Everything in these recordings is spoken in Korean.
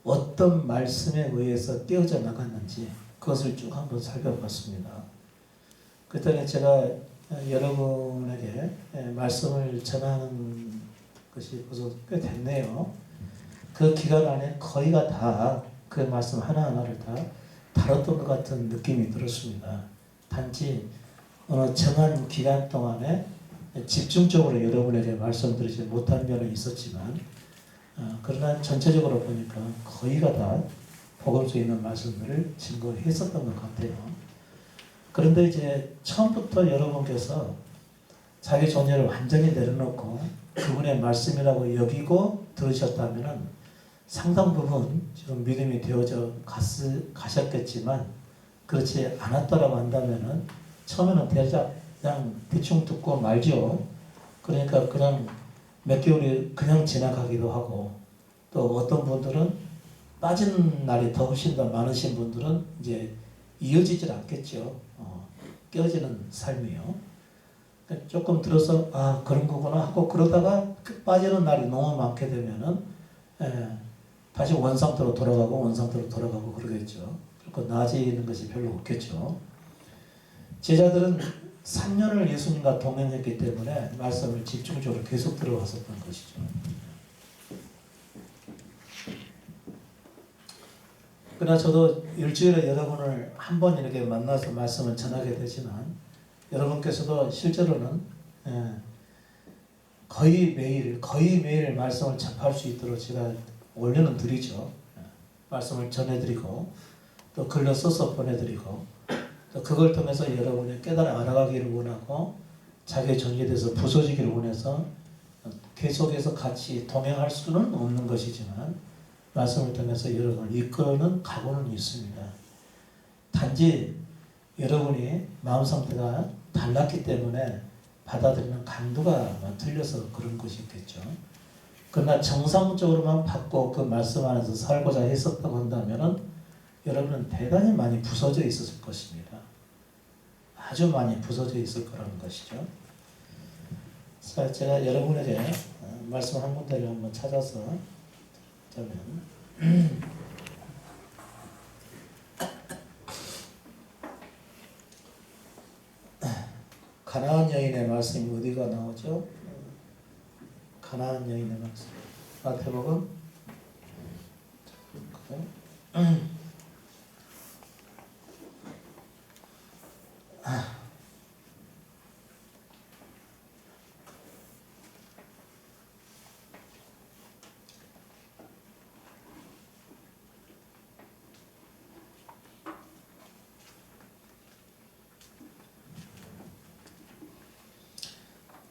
어떤 말씀에 의해서 깨어져 나갔는지 그것을 쭉 한번 살펴봤습니다. 그때는 제가 여러분에게 말씀을 전하는 것이 벌써 꽤 됐네요. 그 기간 안에 거의 다 그 말씀 하나하나를 다 다뤘던 것 같은 느낌이 들었습니다. 단지 어느 정한 기간 동안에 집중적으로 여러분에게 말씀드리지 못한 면은 있었지만 그러나 전체적으로 보니까 거의 다 복음서에 있는 말씀들을 증거했었던 것 같아요. 그런데 이제 처음부터 여러분께서 자기 존재를 완전히 내려놓고 그분의 말씀이라고 여기고 들으셨다면 상당 부분 지금 믿음이 되어져 가셨겠지만 그렇지 않았다라고 한다면 처음에는 그냥 대충 듣고 말죠. 그러니까 그냥 몇 개월이 그냥 지나가기도 하고 또 어떤 분들은 빠진 날이 더 훨씬 더 많으신 분들은 이제 이어지질 않겠죠. 깨어지는 삶이요. 조금 들어서 그런 거구나 하고 그러다가 빠지는 날이 너무 많게 되면은 다시 원상태로 돌아가고 그러겠죠. 그리고 나아지는 것이 별로 없겠죠. 제자들은 3년을 예수님과 동행했기 때문에 말씀을 집중적으로 계속 들어왔었던 것이죠. 그러나 저도 일주일에 여러분을 한 번 이렇게 만나서 말씀을 전하게 되지만 여러분께서도 실제로는 거의 매일 말씀을 접할 수 있도록 제가 원래는 드리죠. 말씀을 전해드리고 또 글로 써서 보내드리고 또 그걸 통해서 여러분이 깨달아 알아가기를 원하고 자기의 존재에 대해서 부서지기를 원해서 계속해서 같이 동행할 수는 없는 것이지만 말씀을 통해서 여러분을 이끌어는 가고는 있습니다. 단지 여러분이 마음 상태가 달랐기 때문에 받아들이는 강도가 틀려서 그런 것이 있겠죠. 그러나 정상적으로만 받고 그 말씀 안에서 살고자 했었다고 한다면 여러분은 대단히 많이 부서져 있었을 것입니다. 아주 많이 부서져 있을 거라는 것이죠. 자, 제가 여러분에게 말씀 한 군데를 한번 찾아서 자면 가나안 여인의 말씀이 어디가 나오죠? 가나안 여인의 말씀. 마태복음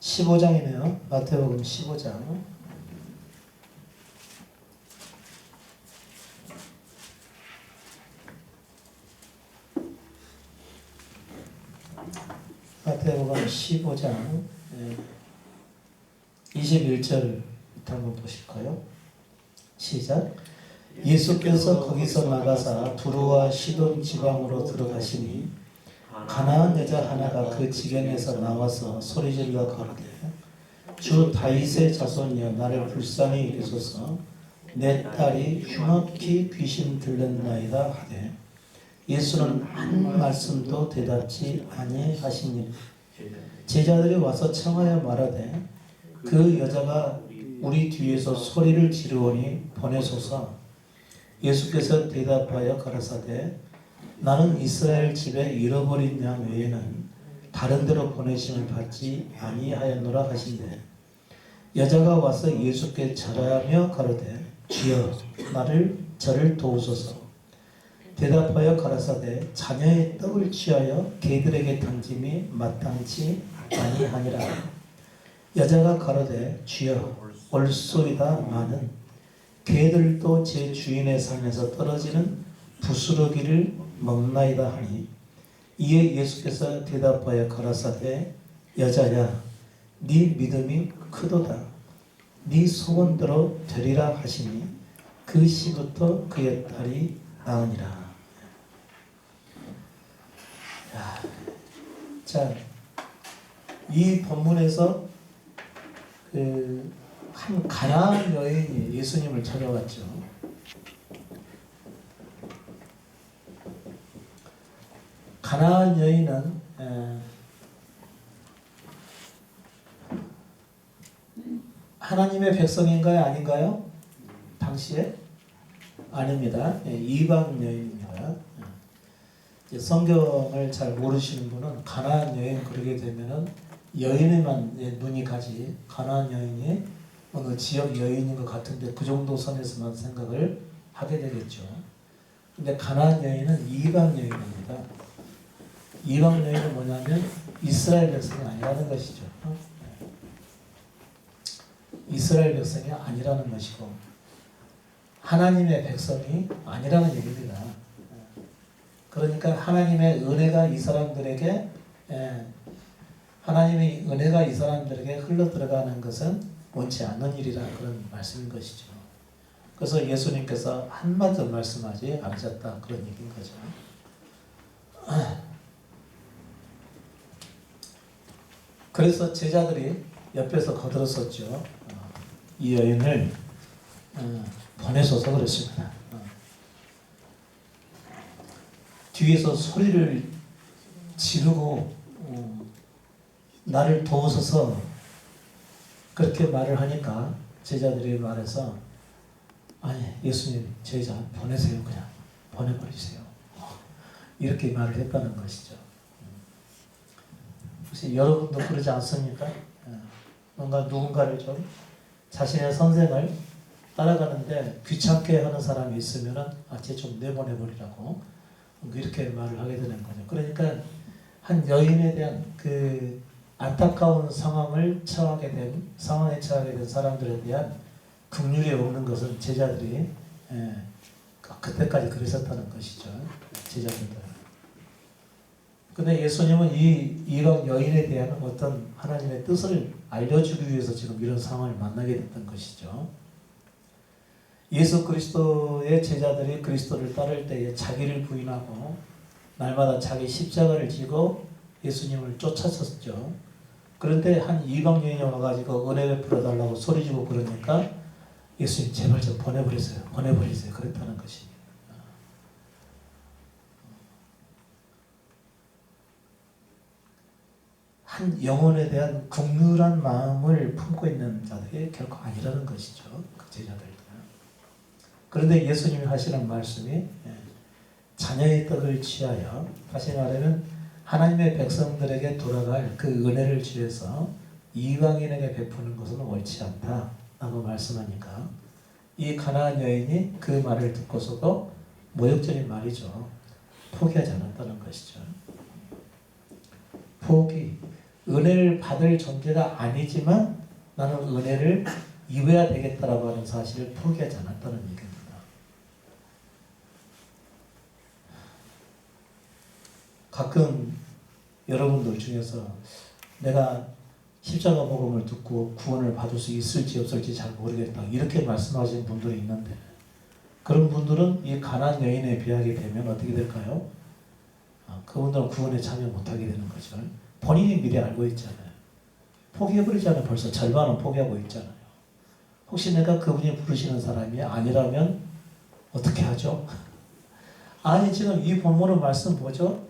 15장이네요. 마태복음 15장. 마태복음 15장 21절부터 한번 보실까요? 시작. 예수께서 거기서 나가사 두로와 시돈 지방으로 들어가시니 가나안 여자 하나가 그 지경에서 나와서 소리질러 가로되 주 다윗의 자손이여 나를 불쌍히 여기소서 내 딸이 흉악히 귀신 들렸나이다 하되 예수는 한 말씀도 대답지 아니하시니 제자들이 와서 청하여 말하되 그 여자가 우리 뒤에서 소리를 지르오니 보내소서. 예수께서 대답하여 가라사대 나는 이스라엘 집에 잃어버린 양 외에는 다른 데로 보내심을 받지 아니하였노라 하신대 여자가 와서 예수께 절하며 가로되 주여 저를 도우소서. 대답하여 가라사대 자녀의 떡을 취하여 개들에게 던짐이 마땅치 아니하니라. 여자가 가로되 주여 올소이다마는 개들도 제 주인의 상에서 떨어지는 부스러기를 먹나이다 하니 이에 예수께서 대답하여 가라사대 여자야 네 믿음이 크도다 네 소원대로 되리라 하시니 그 시부터 그의 딸이 나으니라. 자, 이 본문에서 한 가나안 여인이 예수님을 찾아왔죠. 가나안 여인은 하나님의 백성인가요? 아닌가요? 당시에? 아닙니다. 이방 여인입니다. 성경을 잘 모르시는 분은 가나안 여인 그러게 되면은 여인에만 눈이 가지 가나안 여인이 어느 지역 여인인 것 같은데 그 정도 선에서만 생각을 하게 되겠죠. 근데 가나안 여인은 이방 여인입니다. 이방 여인은 뭐냐면 이스라엘 백성이 아니라는 것이죠. 이스라엘 백성이 아니라는 것이고 하나님의 백성이 아니라는 얘기입니다. 그러니까 하나님의 은혜가 이 사람들에게 하나님의 은혜가 이 사람들에게 흘러 들어가는 것은 원치 않는 일이라 그런 말씀인 것이죠. 그래서 예수님께서 한마디도 말씀하지 않으셨다 그런 얘기인 거죠. 그래서 제자들이 옆에서 거들었었죠. 이 여인을 보내소서 그랬습니다. 뒤에서 소리를 지르고 나를 도우소서 그렇게 말을 하니까 제자들이 말해서 아니 예수님 제자 보내세요. 그냥 보내버리세요. 이렇게 말을 했다는 것이죠. 혹시 여러분도 그러지 않습니까? 뭔가 누군가를 좀 자신의 선생을 따라가는데 귀찮게 하는 사람이 있으면은 쟤 좀 내보내버리라고 이렇게 말을 하게 되는 거죠. 그러니까 한 여인에 대한 그 안타까운 상황에 처하게 된 사람들에 대한 긍휼이 없는 것은 제자들이 그때까지 그랬었다는 것이죠. 제자들도. 근데 예수님은 이 이방 여인에 대한 어떤 하나님의 뜻을 알려주기 위해서 지금 이런 상황을 만나게 됐던 것이죠. 예수 그리스도의 제자들이 그리스도를 따를 때에 자기를 부인하고 날마다 자기 십자가를 지고 예수님을 쫓아섰죠. 그런데 한 이방 여인이 와가지고 은혜 베풀어 달라고 소리지고 그러니까 예수님 제발 좀 보내버리세요. 그랬다는 것입니다. 한 영혼에 대한 긍휼한 마음을 품고 있는 자들이 결코 아니라는 것이죠. 그 제자들. 그런데 예수님이 하시는 말씀이 자녀의 떡을 취하여 다시 말하면 하나님의 백성들에게 돌아갈 그 은혜를 취해서 이방인에게 베푸는 것은 옳지 않다 라고 말씀하니까 이 가나안 여인이 그 말을 듣고서도 모욕적인 말이죠. 포기하지 않았다는 것이죠. 포기, 은혜를 받을 존재가 아니지만 나는 은혜를 입어야 되겠다라고 하는 사실을 포기하지 않았다는 얘기입니다. 가끔 여러분들 중에서 내가 십자가 복음을 듣고 구원을 받을 수 있을지 없을지 잘 모르겠다 이렇게 말씀하시는 분들이 있는데 그런 분들은 이 가나안 여인에 비하게 되면 어떻게 될까요? 그분들은 구원에 참여 못하게 되는 거죠. 본인이 미리 알고 있잖아요. 포기해버리잖아요. 벌써 절반은 포기하고 있잖아요. 혹시 내가 그분이 부르시는 사람이 아니라면 어떻게 하죠? 아니 지금 이 본문의 말씀 뭐죠?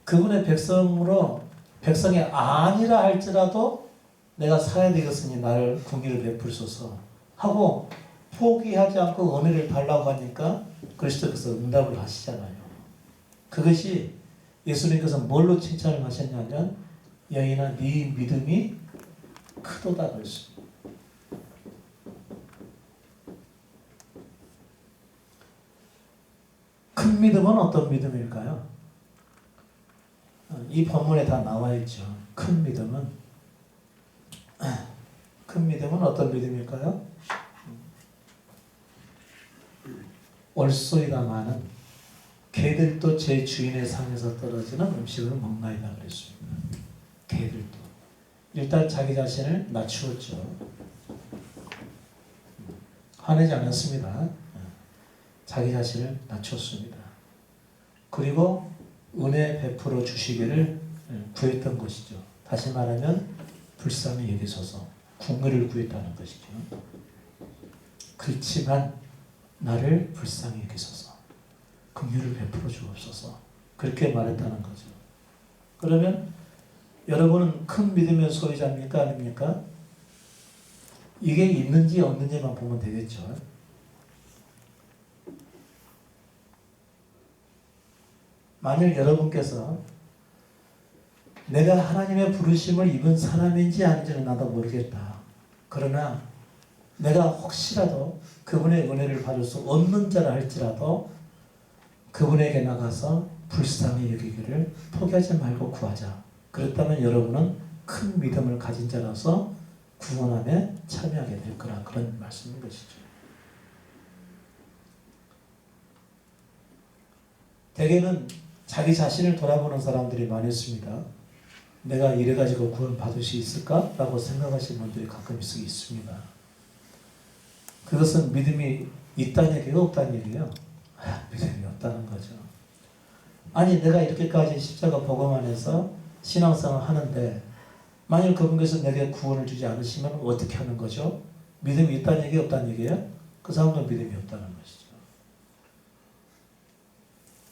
그분의 백성이 아니라 할지라도 내가 살아야 되겠으니 나를 긍휼을 베풀소서 하고 포기하지 않고 은혜를 달라고 하니까 그리스도께서 응답을 하시잖아요. 그것이 예수님께서 뭘로 칭찬을 하셨냐면 여인아 네 믿음이 크도다 그랬습니다. 큰 믿음은 어떤 믿음일까요? 이 본문에 다 나와 있죠. 큰 믿음은 어떤 믿음일까요? 올소이다마는 개들도 제 주인의 상에서 떨어지는 음식을 먹나이다 그랬습니다. 개들도 일단 자기 자신을 낮추었죠. 화내지 않았습니다. 자기 자신을 낮췄습니다. 그리고 은혜 베풀어 주시기를 구했던 것이죠. 다시 말하면 불쌍히 여기소서 긍휼을 구했다는 것이죠. 그렇지만 나를 불쌍히 여기소서 긍휼을 베풀어 주옵소서 그렇게 말했다는 거죠. 그러면 여러분은 큰 믿음의 소유자입니까? 아닙니까? 이게 있는지 없는지만 보면 되겠죠. 만일 여러분께서 내가 하나님의 부르심을 입은 사람인지 아닌지는 나도 모르겠다. 그러나 내가 혹시라도 그분의 은혜를 받을 수 없는 자라 할지라도 그분에게 나가서 불쌍히 여기기를 포기하지 말고 구하자. 그렇다면 여러분은 큰 믿음을 가진 자라서 구원함에 참여하게 될 거라, 그런 말씀인 것이죠. 대개는 자기 자신을 돌아보는 사람들이 많이 있습니다. 내가 이래가지고 구원 받을 수 있을까? 라고 생각하시는 분들이 가끔씩 있습니다. 그것은 믿음이 있다는 얘기가 없다는 얘기예요. 믿음이 없다는 거죠. 아니, 내가 이렇게까지 십자가 복음 안에서 신앙생활을 하는데 만일 그분께서 내게 구원을 주지 않으시면 어떻게 하는 거죠? 믿음이 있다는 얘기 없다는 얘기예요? 그 사람도 믿음이 없다는 것이죠.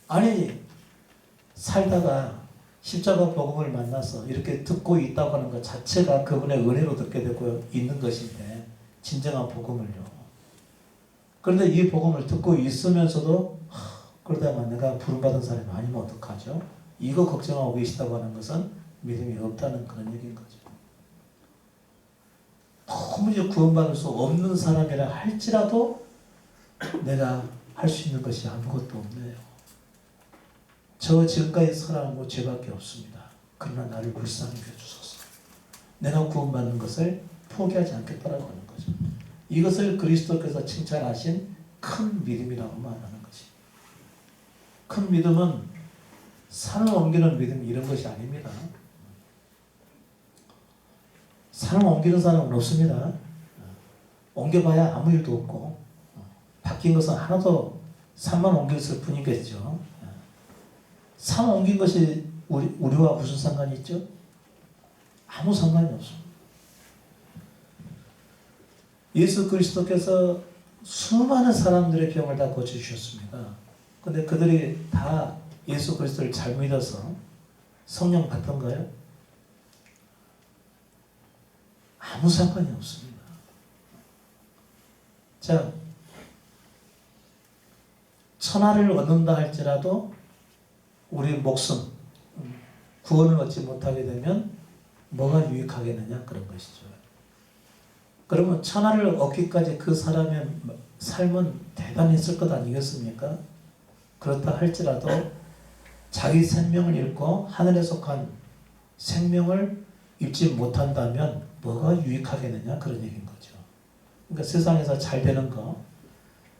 아니, 살다가 십자가 복음을 만나서 이렇게 듣고 있다고 하는 것 자체가 그분의 은혜로 듣게 되고 있는 것인데, 진정한 복음을요. 그런데 이 복음을 듣고 있으면서도 그러다가 내가 부름받은 사람이 아니면 어떡하죠? 이거 걱정하고 계시다고 하는 것은 믿음이 없다는 그런 얘기인 거죠. 도무지 구원받을 수 없는 사람이라 할지라도 내가 할 수 있는 것이 아무것도 없네요. 저 지금까지 살아온 것 죄밖에 없습니다. 그러나 나를 불쌍히 여겨주소서. 내가 구원받는 것을 포기하지 않겠다라고 하는 거죠. 이것을 그리스도께서 칭찬하신 큰 믿음이라고 말하는 것이. 큰 믿음은 산을 옮기는 믿음, 이런 것이 아닙니다. 산을 옮기는 사람은 없습니다. 옮겨봐야 아무 일도 없고 바뀐 것은 하나도 산만 옮겼을 뿐이겠죠. 산 옮긴 것이 우리와 무슨 상관이 있죠? 아무 상관이 없습니다. 예수 그리스도께서 수많은 사람들의 병을 다 고쳐주셨습니다. 근데 그들이 다 예수 그리스도를 잘 믿어서 성령 받던가요? 아무 상관이 없습니다. 자, 천하를 얻는다 할지라도 우리 목숨, 구원을 얻지 못하게 되면 뭐가 유익하겠느냐, 그런 것이죠. 그러면 천하를 얻기까지 그 사람의 삶은 대단했을 것 아니겠습니까? 그렇다 할지라도 자기 생명을 잃고 하늘에 속한 생명을 입지 못한다면 뭐가 유익하겠느냐, 그런 얘기인 거죠. 그러니까 세상에서 잘 되는 거,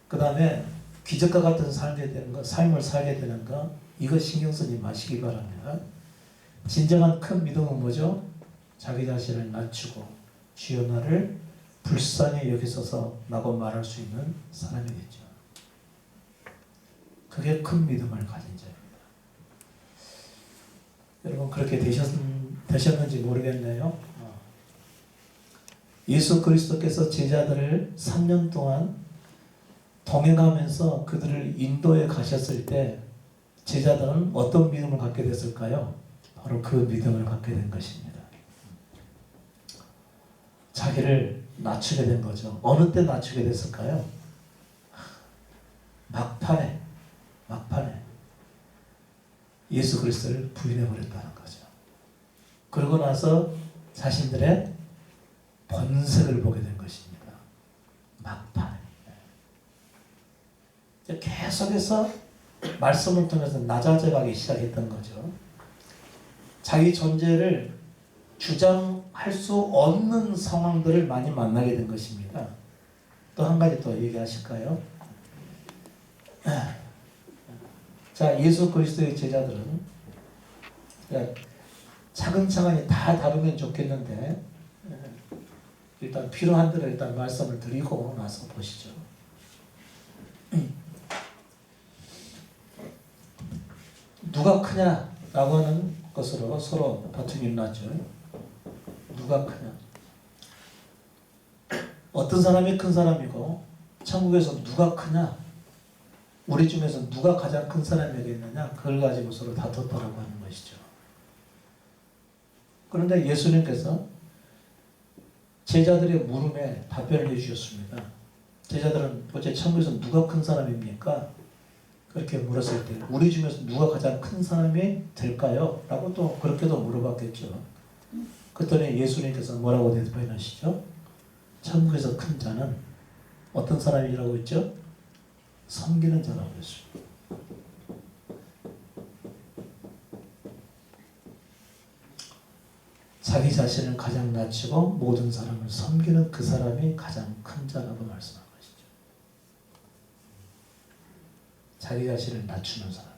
그 다음에 기적과 같은 삶이 되는 거, 삶을 살게 되는 거, 이거 신경 쓰지 마시기 바랍니다. 진정한 큰 믿음은 뭐죠? 자기 자신을 낮추고 주여 나를 불쌍히 여기소서 라고 말할 수 있는 사람이겠죠. 그게 큰 믿음을 가진 자입니다. 여러분 그렇게 되셨는지 모르겠네요. 예수 그리스도께서 제자들을 3년 동안 동행하면서 그들을 인도에 가셨을 때 제자들은 어떤 믿음을 갖게 됐을까요? 바로 그 믿음을 갖게 된 것입니다. 자기를 낮추게 된 거죠. 어느 때 낮추게 됐을까요? 막판에 예수 그리스도를 부인해 버렸다는 거죠. 그러고 나서 자신들의 본색을 보게 된 것입니다. 막판에. 계속해서 말씀을 통해서 낮아져가기 시작했던 거죠. 자기 존재를 주장할 수 없는 상황들을 많이 만나게 된 것입니다. 또 한 가지 더 얘기하실까요? 자, 예수 그리스도의 제자들은 차근차근히 다 다루면 좋겠는데 일단 필요한 대로 일단 말씀을 드리고 나서 보시죠. 누가 크냐라고 하는 것으로 서로 다툼이 일어났죠. 누가 크냐. 어떤 사람이 큰 사람이고 천국에서 누가 크냐, 우리 중에서 누가 가장 큰 사람이겠느냐, 그걸 가지고 서로 다퉜다라고 하는 것이죠. 그런데 예수님께서 제자들의 물음에 답변을 해주셨습니다. 제자들은 도대체 천국에서 누가 큰 사람입니까? 그렇게 물었을 때 우리 중에서 누가 가장 큰 사람이 될까요? 라고 또 그렇게도 물어봤겠죠. 그랬더니 예수님께서 뭐라고 대답하시죠? 천국에서 큰 자는 어떤 사람이라고 했죠? 섬기는 자라고 했습니다. 자기 자신을 가장 낮추고 모든 사람을 섬기는 그 사람이 가장 큰 자라고 말씀한 것이죠. 자기 자신을 낮추는 사람.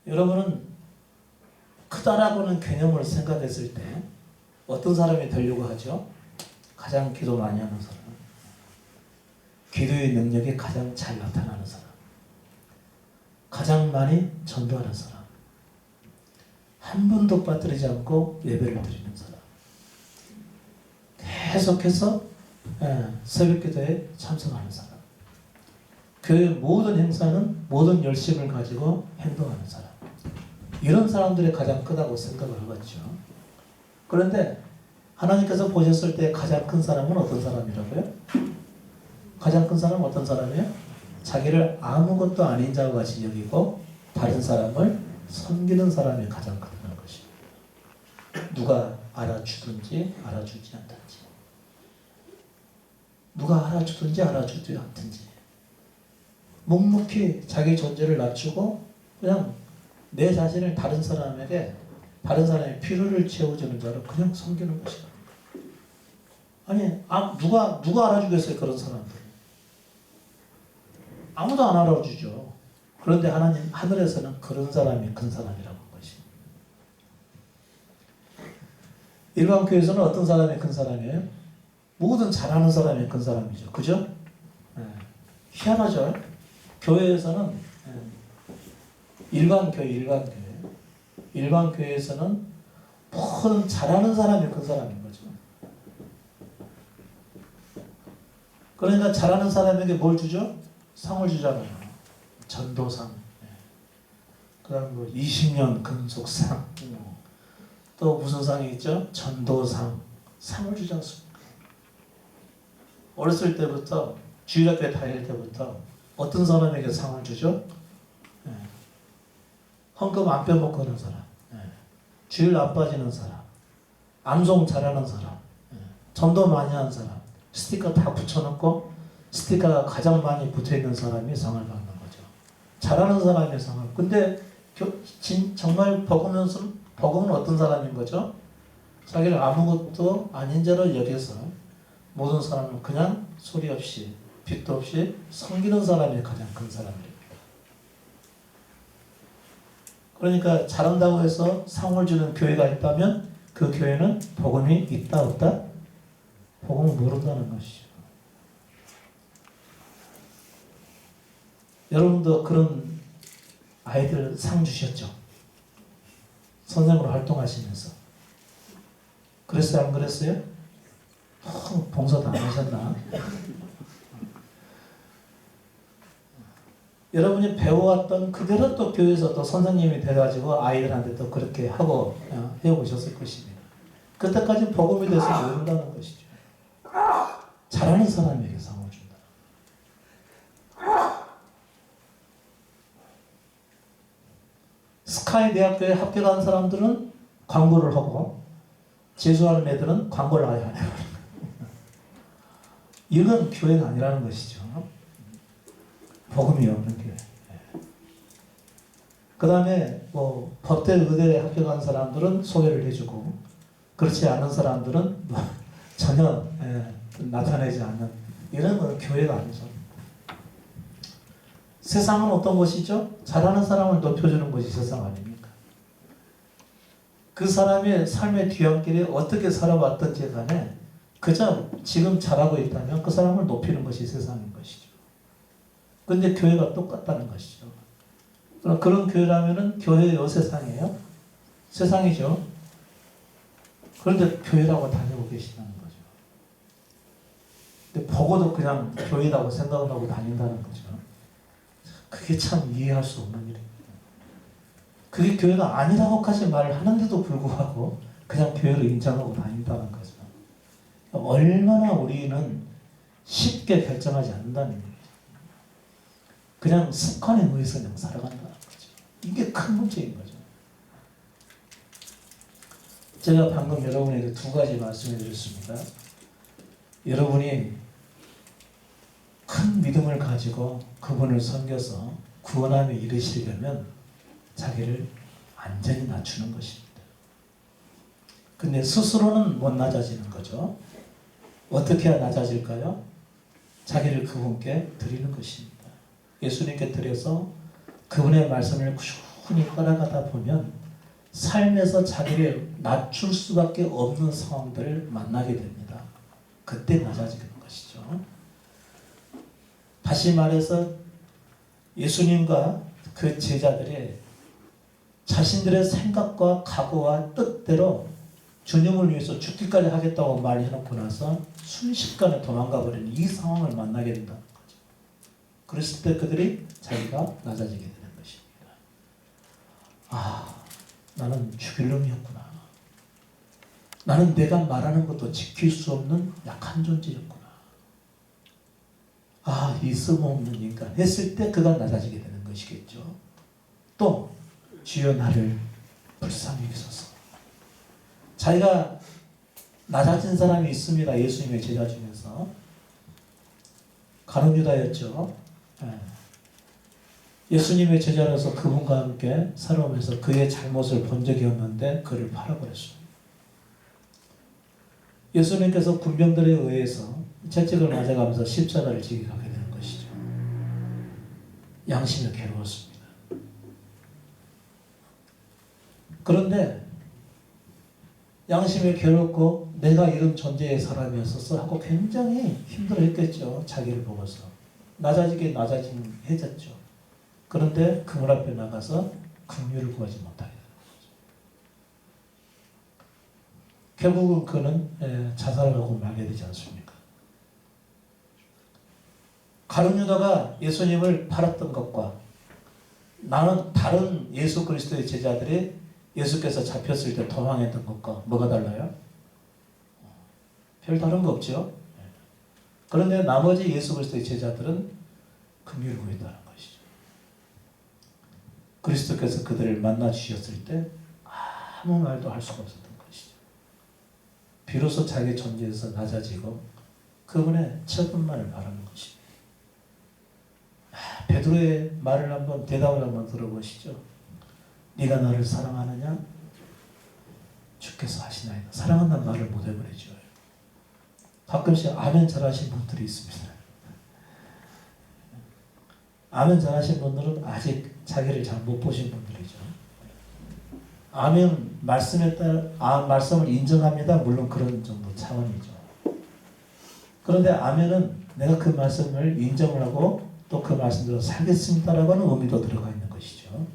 여러분은 크다라고는 개념을 생각했을 때 어떤 사람이 되려고 하죠? 가장 기도 많이 하는 사람. 기도의 능력이 가장 잘 나타나는 사람. 가장 많이 전도하는 사람. 한 번도 빠뜨리지 않고 예배를 드리는 사람. 계속해서 새벽기도에 참석하는 사람. 교회 모든 행사는 모든 열심을 가지고 행동하는 사람. 이런 사람들이 가장 크다고 생각을 하겠죠. 그런데 하나님께서 보셨을 때 가장 큰 사람은 어떤 사람이라고요? 가장 큰 사람은 어떤 사람이에요? 자기를 아무것도 아닌 자와 같이 여기고 다른 사람을 섬기는 사람이 가장 크다는 것입니다. 누가 알아주든지 알아주지 않든지, 누가 알아주든지 알아주지 않든지 묵묵히 자기 존재를 낮추고 그냥 내 자신을 다른 사람에게 다른 사람의 필요를 채워주는 자로 그냥 섬기는 것이다. 아니 누가 알아주겠어요? 그런 사람들 아무도 안 알아주죠. 그런데 하나님 하늘에서는 그런 사람이 큰 사람이라고 한 것입니다. 일반 교회에서는 어떤 사람이 큰 사람이에요? 모든 잘하는 사람이 큰 사람이죠. 그죠? 희한하죠. 교회에서는 일반 교회에서는 모든 잘하는 사람이 큰 사람인 거죠. 그러니까 잘하는 사람에게 뭘 주죠? 상을 주잖아요. 전도상, 그 다음 20년 근속상, 또 무슨 상이 있죠? 전도상, 상을 주지 않습니까? 어렸을 때부터, 주일학교에 다닐 때부터 어떤 사람에게 상을 주죠? 헌금 안 빼먹고 하는 사람, 주일 안 빠지는 사람, 암송 잘하는 사람, 전도 많이 하는 사람, 스티커 다 붙여놓고 스티커가 가장 많이 붙어있는 사람이 상을 받는 거죠. 잘하는 사람이 상을. 근데 정말 복음은 어떤 사람인 거죠? 자기를 아무것도 아닌 자로 여겨서 모든 사람을 그냥 소리 없이 빚도 없이 섬기는 사람이 가장 큰 사람입니다. 그러니까 잘한다고 해서 상을 주는 교회가 있다면 그 교회는 복음이 있다 없다? 복음을 모른다는 것이죠. 여러분도 그런 아이들 상 주셨죠? 선생으로 활동하시면서. 그랬어요? 안 그랬어요? 봉사도 안 하셨나? 여러분이 배워왔던 그대로 또 교회에서 또 선생님이 돼가지고 아이들한테 또 그렇게 하고 해오셨을 것입니다. 그때까지 복음이 돼서 모른다는 것이죠. 잘하는 사람에게 상을 준다. 스카이 대학교에 합격한 사람들은 광고를 하고 재수하는 애들은 광고를 아예 안 해요. 이건 교회가 아니라는 것이죠. 복음이 없는 교회. 그 다음에 법대 의대에 합격한 사람들은 소개를 해주고 그렇지 않은 사람들은 전혀 나타내지 않는 이런 건 교회가 아니죠. 세상은 어떤 것이죠? 잘하는 사람을 높여주는 것이 세상 아닙니까? 그 사람의 삶의 뒤안길에 어떻게 살아왔든지 간에 그저 지금 잘하고 있다면 그 사람을 높이는 것이 세상인 것이죠. 그런데 교회가 똑같다는 것이죠. 그럼 그런 교회라면은 교회요 세상이에요? 세상이죠. 그런데 교회라고 다니고 계시다는 거죠. 근데 보고도 그냥 교회라고 생각을 하고 다닌다는 거죠. 그게 참 이해할 수 없는 일입니다. 그게 교회가 아니라고까지 말을 하는데도 불구하고 그냥 교회를 인정하고 다닌다는 거죠. 얼마나 우리는 쉽게 결정하지 않는다는 거죠. 그냥 습관에 의해서 그냥 살아간다는 거죠. 이게 큰 문제인 거죠. 제가 방금 여러분에게 두 가지 말씀해 드렸습니다. 여러분이 큰 믿음을 가지고 그분을 섬겨서 구원함에 이르시려면 자기를 완전히 낮추는 것입니다. 근데 스스로는 못 낮아지는 거죠. 어떻게 해야 낮아질까요? 자기를 그분께 드리는 것입니다. 예수님께 드려서 그분의 말씀을 꾸준히 따라가다 보면 삶에서 자기를 낮출 수밖에 없는 상황들을 만나게 됩니다. 그때 낮아지는 것이죠. 다시 말해서 예수님과 그 제자들의 자신들의 생각과 각오와 뜻대로 주님을 위해서 죽기까지 하겠다고 말해놓고 나서 순식간에 도망가 버리는 이 상황을 만나게 된다는 거죠. 그랬을 때 그들이 자기가 낮아지게 되는 것입니다. 아, 나는 죽일 놈이었구나. 나는 내가 말하는 것도 지킬 수 없는 약한 존재였구나. 아, 이 쓸모없는 인간 했을 때 그가 낮아지게 되는 것이겠죠. 또 주여 나를 불쌍히 여기소서. 자기가 낮아진 사람이 있습니다. 예수님의 제자 중에서 가룟 유다였죠. 예수님의 제자로서 그분과 함께 살아오면서 그의 잘못을 본 적이 없는데 그를 팔아버렸습니다. 예수님께서 군병들에 의해서 채찍을 맞아가면서 십자가를 지게 가게 되는 것이죠. 양심이 괴로웠습니다. 그런데 양심이 괴롭고 내가 이런 존재의 사람이었었어 하고 굉장히 힘들어했겠죠. 자기를 보고서. 낮아지게 해졌죠. 그런데 그물 앞에 나가서 긍휼을 구하지 못하게 되는 거죠. 결국은 그는 자살을 하고 말게 되지 않습니까? 가룟 유다가 예수님을 팔았던 것과 나는 다른 예수 그리스도의 제자들이 예수께서 잡혔을 때 도망했던 것과 뭐가 달라요? 별 다른 거 없죠. 그런데 나머지 예수 그리스도의 제자들은 긍휼을 구했다는 것이죠. 그리스도께서 그들을 만나 주셨을 때 아무 말도 할 수가 없었던 것이죠. 비로소 자기 존재에서 낮아지고 그분의 처분만을 바라는 것입니다. 베드로의 말을 한번 대답을 한번 들어보시죠. 네가 나를 사랑하느냐? 주께서 하시나이다. 사랑한다는 말을 못 해버리죠. 가끔씩 아멘 잘하신 분들이 있습니다. 아멘 잘하신 분들은 아직 자기를 잘 못 보신 분들이죠. 아멘 말씀에 따라 말씀을 인정합니다. 물론 그런 정도 차원이죠. 그런데 아멘은 내가 그 말씀을 인정을 하고 또 그 말씀대로 살겠습니다라고 하는 의미도 들어가 있는 것이죠.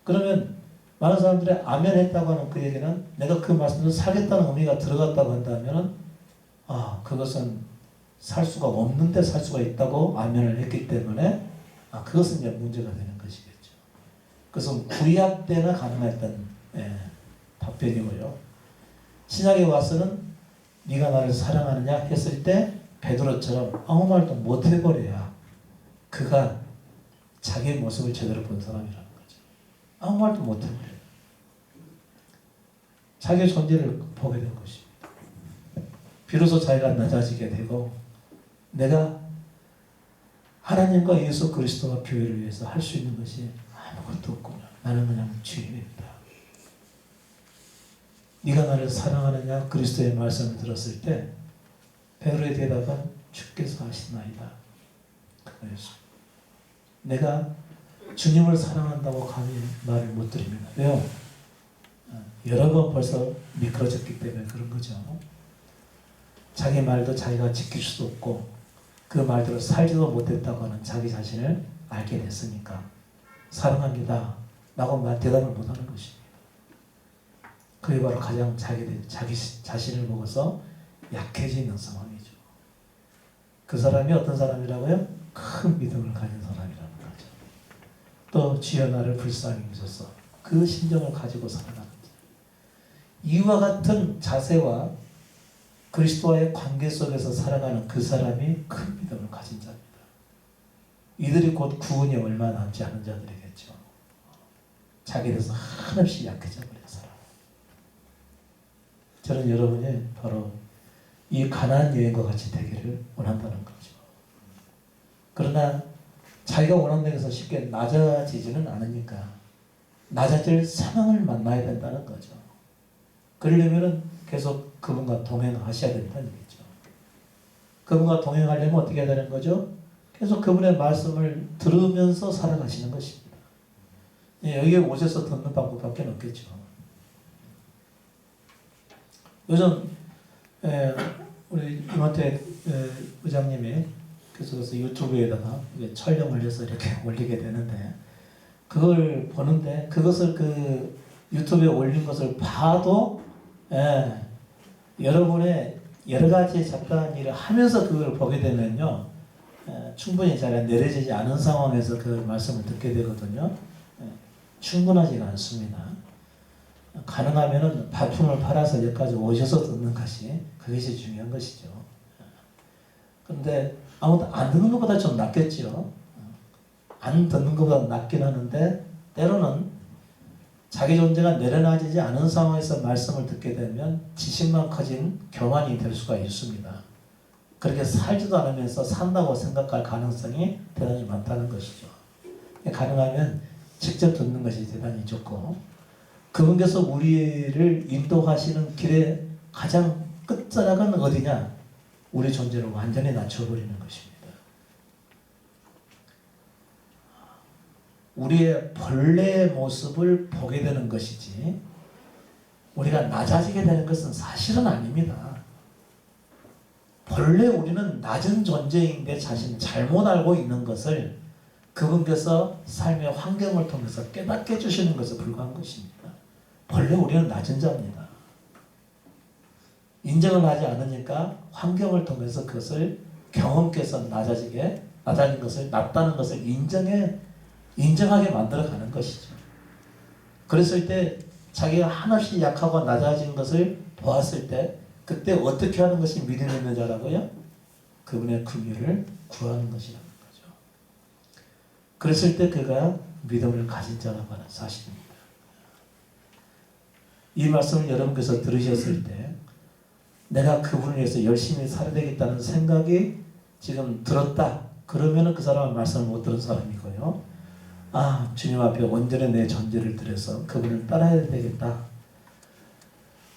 그러면 많은 사람들이 아멘 했다고 하는 그 얘기는 내가 그 말씀대로 살겠다는 의미가 들어갔다고 한다면 그것은 살 수가 없는데 살 수가 있다고 아멘을 했기 때문에 그것은 이제 문제가 되는 것이겠죠. 그것은 구약 때나 가능했던 답변이고요. 신약에 와서는 네가 나를 사랑하느냐 했을 때 베드로처럼 아무 말도 못 해버려야 그가 자기의 모습을 제대로 본 사람이라는 거죠. 아무 말도 못 해버려요. 자기의 존재를 보게 된 것입니다. 비로소 자기가 낮아지게 되고 내가 하나님과 예수 그리스도와 교회를 위해서 할 수 있는 것이 아무것도 없구나. 나는 그냥 죄인이다. 네가 나를 사랑하느냐 그리스도의 말씀을 들었을 때 베드로의 대답은 주께서 하시나이다. 그거였습니다. 내가 주님을 사랑한다고 감히 말을 못 드립니다. 왜요? 여러 번 벌써 미끄러졌기 때문에 그런 거죠. 자기 말도 자기가 지킬 수도 없고 그 말대로 살지도 못했다고 하는 자기 자신을 알게 됐으니까 사랑합니다 라고 대답을 못하는 것입니다. 그게 바로 가장 자기 자신을 보고서 약해지는 상황이죠. 그 사람이 어떤 사람이라고요? 큰 믿음을 가진 사람이라는 거죠. 또 주여 나를 불쌍히 여기소서. 그 심정을 가지고 살아가는 거예요. 이와 같은 자세와 그리스도와의 관계 속에서 살아가는 그 사람이 큰 믿음을 가진 자입니다. 이들이 곧 구원이 얼마 남지 않은 자들이겠죠. 자기에서 한없이 약해져 버린 사람. 저는 여러분이 바로 이 가나안 여인과 같이 되기를 원한다는 거죠. 그러나 자기가 원하는 데서 쉽게 낮아지지는 않으니까 낮아질 상황을 만나야 된다는 거죠. 그러려면 계속 그분과 동행하셔야 된다는 얘기죠. 그분과 동행하려면 어떻게 해야 되는 거죠? 계속 그분의 말씀을 들으면서 살아가시는 것입니다. 여기에 오셔서 듣는 방법밖에 없겠죠. 요즘 우리 이마태 의장님이 계속해서 유튜브에다가 촬영을 해서 이렇게 올리게 되는데, 그걸 보는데 그것을 그 유튜브에 올린 것을 봐도 여러분의 여러 가지 잡다한 일을 하면서 그걸 보게 되면요, 충분히 잘 내려지지 않은 상황에서 그 말씀을 듣게 되거든요. 충분하지가 않습니다. 가능하면은 발품을 팔아서 여기까지 오셔서 듣는 것이 그것이 중요한 것이죠. 그런데 아무튼 안 듣는 것보다 좀 낫겠죠. 안 듣는 것보다 낫긴 하는데, 때로는 자기 존재가 내려놔지지 않은 상황에서 말씀을 듣게 되면 지식만 커진 교만이 될 수가 있습니다. 그렇게 살지도 않으면서 산다고 생각할 가능성이 대단히 많다는 것이죠. 가능하면 직접 듣는 것이 대단히 좋고, 그분께서 우리를 인도하시는 길의 가장 끝자락은 어디냐? 우리 존재를 완전히 낮춰버리는 것입니다. 우리의 본래의 모습을 보게 되는 것이지, 우리가 낮아지게 되는 것은 사실은 아닙니다. 본래 우리는 낮은 존재인데 자신을 잘못 알고 있는 것을 그분께서 삶의 환경을 통해서 깨닫게 해주시는 것에 불과한 것입니다. 본래 우리는 낮은 자입니다. 인정을 하지 않으니까 환경을 통해서 그것을 경험께서 낮아진 것을, 낮다는 것을 인정하게 만들어가는 것이죠. 그랬을 때 자기가 한없이 약하고 낮아진 것을 보았을 때, 그때 어떻게 하는 것이 믿음 있는 자라고요? 그분의 긍휼을 구하는 것이라는 거죠. 그랬을 때 그가 믿음을 가진 자라고 하는 사실입니다. 이 말씀을 여러분께서 들으셨을 때 내가 그분을 위해서 열심히 살아야 되겠다는 생각이 지금 들었다. 그러면 그 사람은 말씀을 못 들은 사람이고요. 주님 앞에 온전히 내 존재를 들여서 그분을 따라야 되겠다.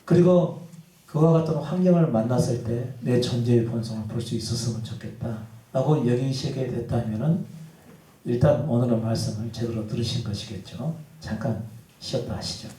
그리고 그와 같은 환경을 만났을 때 내 존재의 본성을 볼 수 있었으면 좋겠다 라고 여기시게 됐다면, 일단 오늘의 말씀을 제대로 들으신 것이겠죠. 잠깐 쉬었다 하시죠.